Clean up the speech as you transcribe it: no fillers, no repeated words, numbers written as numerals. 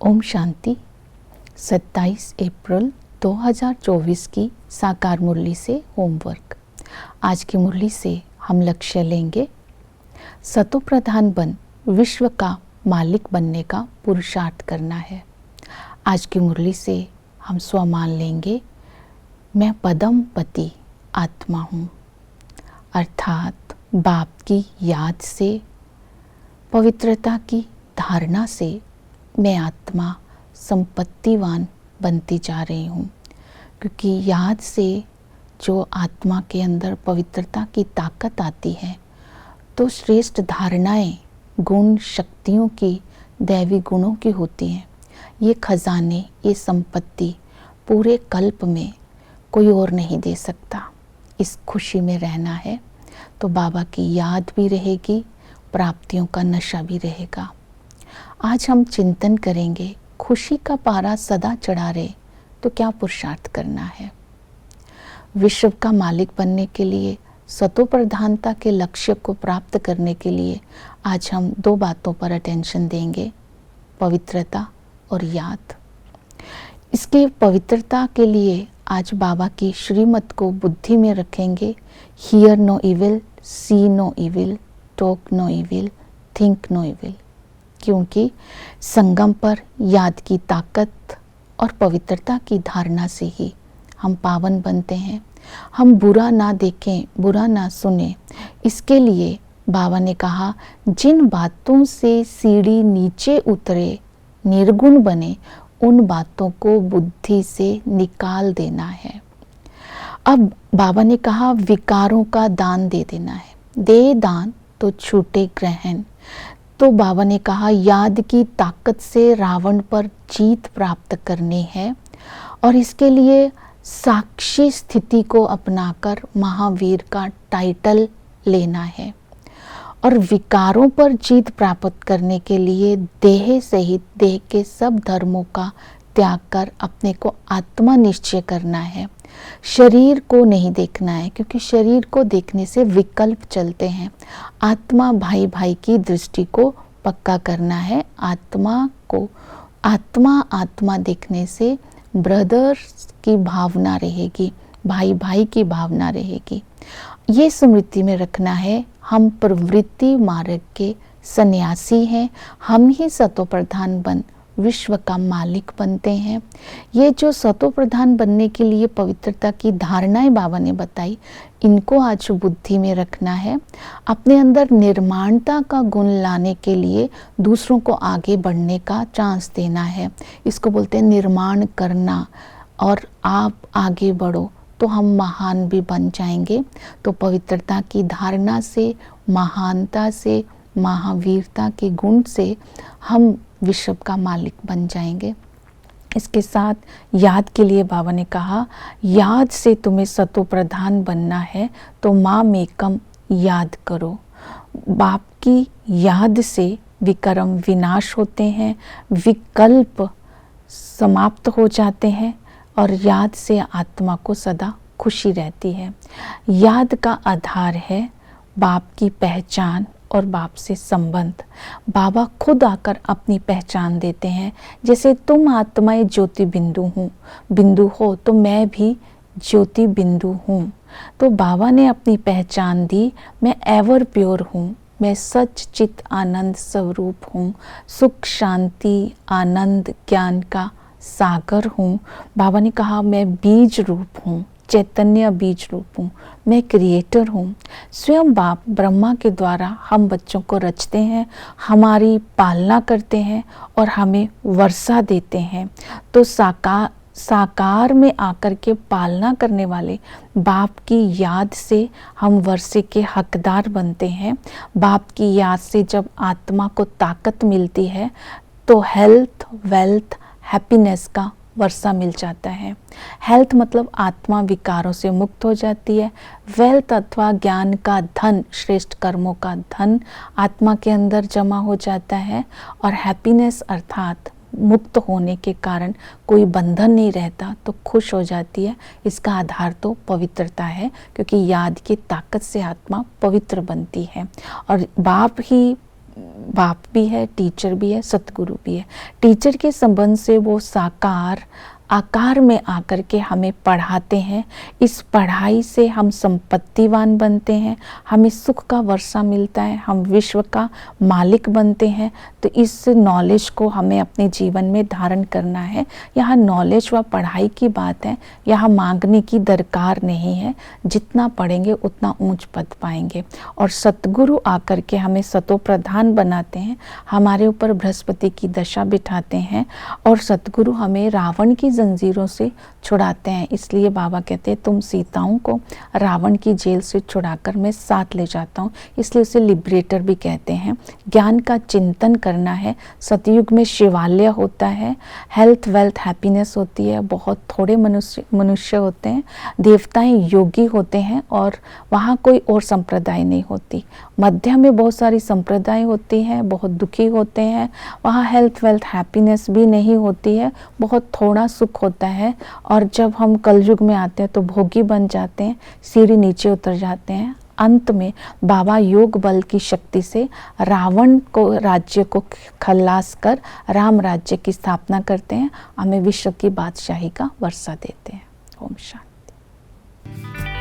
ओम शांति। 27 अप्रैल 2024 की साकार मुरली से होमवर्क। आज की मुरली से हम लक्ष्य लेंगे सतो प्रधान बन विश्व का मालिक बनने का पुरुषार्थ करना है। आज की मुरली से हम स्वमान लेंगे मैं पदम पति आत्मा हूँ, अर्थात बाप की याद से, पवित्रता की धारणा से मैं आत्मा संपत्तिवान बनती जा रही हूँ। क्योंकि याद से जो आत्मा के अंदर पवित्रता की ताकत आती है तो श्रेष्ठ धारणाएं गुण शक्तियों की, दैवी गुणों की होती हैं। ये खजाने, ये संपत्ति पूरे कल्प में कोई और नहीं दे सकता। इस खुशी में रहना है तो बाबा की याद भी रहेगी, प्राप्तियों का नशा भी रहेगा। आज हम चिंतन करेंगे खुशी का पारा सदा चढ़ा रहे तो क्या पुरुषार्थ करना है। विश्व का मालिक बनने के लिए, सतो प्रधानता के लक्ष्य को प्राप्त करने के लिए आज हम दो बातों पर अटेंशन देंगे, पवित्रता और याद। इसके पवित्रता के लिए आज बाबा की श्रीमत को बुद्धि में रखेंगे। Hear no evil, see no evil, talk no evil, think no evil. क्योंकि संगम पर याद की ताकत और पवित्रता की धारणा से ही हम पावन बनते हैं। हम बुरा ना देखें, बुरा ना सुने। इसके लिए बाबा ने कहा जिन बातों से सीढ़ी नीचे उतरे, निर्गुण बने, उन बातों को बुद्धि से निकाल देना है। अब बाबा ने कहा विकारों का दान दे देना है। दे दान तो छूटे ग्रहण। तो बाबा ने कहा याद की ताकत से रावण पर जीत प्राप्त करनी है और इसके लिए साक्षी स्थिति को अपनाकर महावीर का टाइटल लेना है। और विकारों पर जीत प्राप्त करने के लिए देह सहित देह के सब धर्मों का त्याग कर अपने को आत्मा निश्चय करना है। शरीर को नहीं देखना है, क्योंकि शरीर को देखने से विकल्प चलते हैं। आत्मा भाई भाई की दृष्टि को पक्का करना है। आत्मा को आत्मा देखने से ब्रदर्स की भावना रहेगी, भाई भाई की भावना रहेगी। ये स्मृति में रखना है हम प्रवृत्ति मार्ग के सन्यासी हैं। हम ही सतो प्रधान बन विश्व का मालिक बनते हैं। ये जो सतो प्रधान बनने के लिए पवित्रता की धारणाएं बाबा ने बताई, इनको आज बुद्धि में रखना है। अपने अंदर निर्माणता का गुण लाने के लिए दूसरों को आगे बढ़ने का चांस देना है। इसको बोलते हैं निर्माण करना। और आप आगे बढ़ो तो हम महान भी बन जाएंगे। तो पवित्रता की धारणा से, महानता से, महावीरता के गुण से हम विश्व का मालिक बन जाएंगे। इसके साथ याद के लिए बाबा ने कहा याद से तुम्हें सतो प्रधान बनना है तो माँ मेकम याद करो। बाप की याद से विकर्म विनाश होते हैं, विकल्प समाप्त हो जाते हैं और याद से आत्मा को सदा खुशी रहती है। याद का आधार है बाप की पहचान और बाप से संबंध। बाबा खुद आकर अपनी पहचान देते हैं। जैसे तुम आत्माएं ज्योति बिंदु हो तो मैं भी ज्योति बिंदु हूँ। तो बाबा ने अपनी पहचान दी, मैं एवर प्योर हूँ, मैं सच चित आनंद स्वरूप हूँ, सुख शांति आनंद ज्ञान का सागर हूँ। बाबा ने कहा मैं बीज रूप हूँ, चैतन्य बीज रूप हूँ, मैं क्रिएटर हूँ। स्वयं बाप ब्रह्मा के द्वारा हम बच्चों को रचते हैं, हमारी पालना करते हैं और हमें वर्षा देते हैं। तो साकार में आकर के पालना करने वाले बाप की याद से हम वर्षे के हकदार बनते हैं। बाप की याद से जब आत्मा को ताकत मिलती है तो हेल्थ, वेल्थ, हैप्पीनेस का वर्षा मिल जाता है। हेल्थ मतलब आत्मा विकारों से मुक्त हो जाती है। वेल्थ अथवा ज्ञान का धन, श्रेष्ठ कर्मों का धन आत्मा के अंदर जमा हो जाता है। और हैप्पीनेस अर्थात मुक्त होने के कारण कोई बंधन नहीं रहता तो खुश हो जाती है। इसका आधार तो पवित्रता है, क्योंकि याद की ताकत से आत्मा पवित्र बनती है। और बाप ही बाप भी है, टीचर भी है, सतगुरु भी है। टीचर के संबंध से वो साकार आकार में आकर के हमें पढ़ाते हैं। इस पढ़ाई से हम संपत्तिवान बनते हैं, हमें सुख का वर्षा मिलता है, हम विश्व का मालिक बनते हैं। तो इस नॉलेज को हमें अपने जीवन में धारण करना है। यहाँ नॉलेज व पढ़ाई की बात है, यहाँ मांगने की दरकार नहीं है। जितना पढ़ेंगे उतना ऊंच पद पाएंगे। और सतगुरु आकर के हमें सतो प्रधान बनाते हैं, हमारे ऊपर बृहस्पति की दशा बिठाते हैं और सतगुरु हमें रावण की जंजीरों से छुड़ाते हैं। इसलिए बाबा कहते हैं तुम सीताओं को रावण की जेल से छुड़ाकर मैं साथ ले जाता हूँ, इसलिए उसे लिबरेटर भी कहते हैं। ज्ञान का चिंतन करना है। सतयुग में शिवालय होता है, हेल्थ वेल्थ हैप्पीनेस होती है, बहुत थोड़े मनुष्य होते हैं, देवताएं योगी होते हैं और वहाँ कोई और संप्रदाय नहीं होती। मध्य में बहुत सारी संप्रदाय होती हैं, बहुत दुखी होते हैं, वहाँ हेल्थ वेल्थ हैप्पीनेस भी नहीं होती है, बहुत थोड़ा सुख होता है। और जब हम कलयुग में आते हैं तो भोगी बन जाते हैं, सीढ़ी नीचे उतर जाते हैं। अंत में बाबा योग बल की शक्ति से रावण को राज्य को खल्लास कर राम राज्य की स्थापना करते हैं, हमें विश्व की बादशाही का वर्षा देते हैं। ओम शांति।